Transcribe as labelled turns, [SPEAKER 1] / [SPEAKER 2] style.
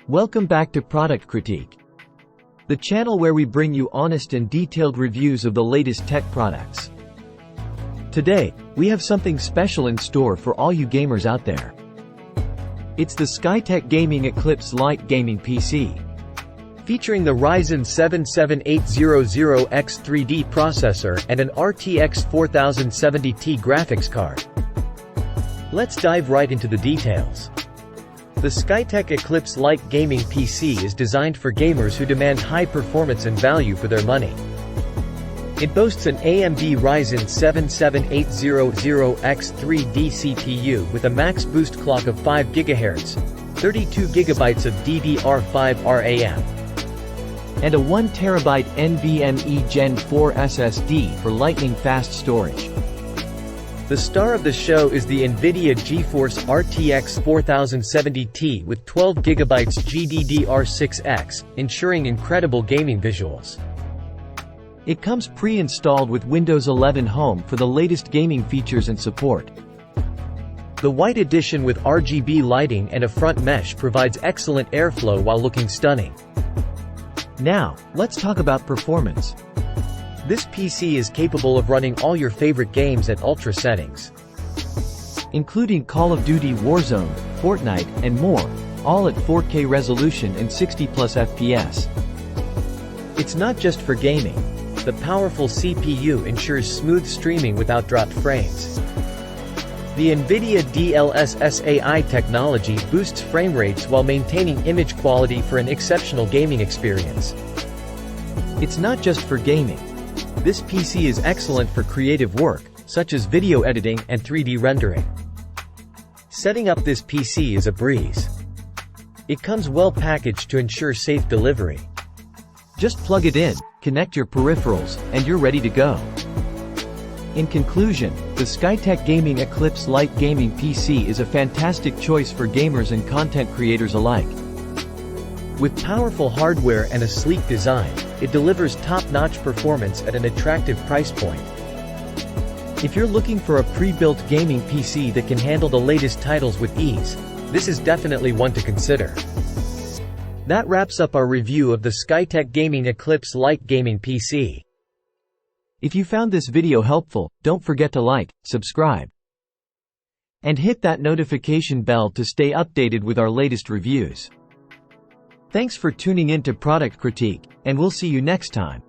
[SPEAKER 1] Welcome back to Product Critique, the channel where we bring you honest and detailed reviews of the latest tech products. Today, we have something special in store for all you gamers out there. It's the Skytech Gaming Eclipse Lite gaming PC. Featuring the Ryzen 7800x3d processor and an RTX 4070Ti graphics card. Let's dive right into the details. The Skytech Eclipse Lite gaming PC is designed for gamers who demand high performance and value for their money. It boasts an AMD Ryzen 7800x3d CPU with a max boost clock of 5 GHz, 32 GB of DDR5 RAM, and a 1TB NVMe Gen4 SSD for lightning-fast storage. The star of the show is the NVIDIA GeForce RTX 4070Ti with 12 GB GDDR6X, ensuring incredible gaming visuals. It comes pre-installed with Windows 11 Home for the latest gaming features and support. The white edition with RGB lighting and a front mesh provides excellent airflow while looking stunning. Now, let's talk about performance. This PC is capable of running all your favorite games at ultra settings, including Call of Duty Warzone, Fortnite, and more, all at 4K resolution and 60+ FPS. It's not just for gaming. The powerful CPU ensures smooth streaming without dropped frames. The NVIDIA DLSS AI technology boosts frame rates while maintaining image quality for an exceptional gaming experience. It's not just for gaming. This PC is excellent for creative work, such as video editing and 3D rendering. Setting up this PC is a breeze. It comes well packaged to ensure safe delivery. Just plug it in, connect your peripherals, and you're ready to go. In conclusion, the Skytech Gaming Eclipse Lite gaming PC is a fantastic choice for gamers and content creators alike. With powerful hardware and a sleek design, it delivers top-notch performance at an attractive price point. If you're looking for a pre-built gaming PC that can handle the latest titles with ease, this is definitely one to consider. That wraps up our review of the Skytech Gaming Eclipse Lite gaming PC. If you found this video helpful, don't forget to like, subscribe, and hit that notification bell to stay updated with our latest reviews. Thanks for tuning in to Product Critique, and we'll see you next time.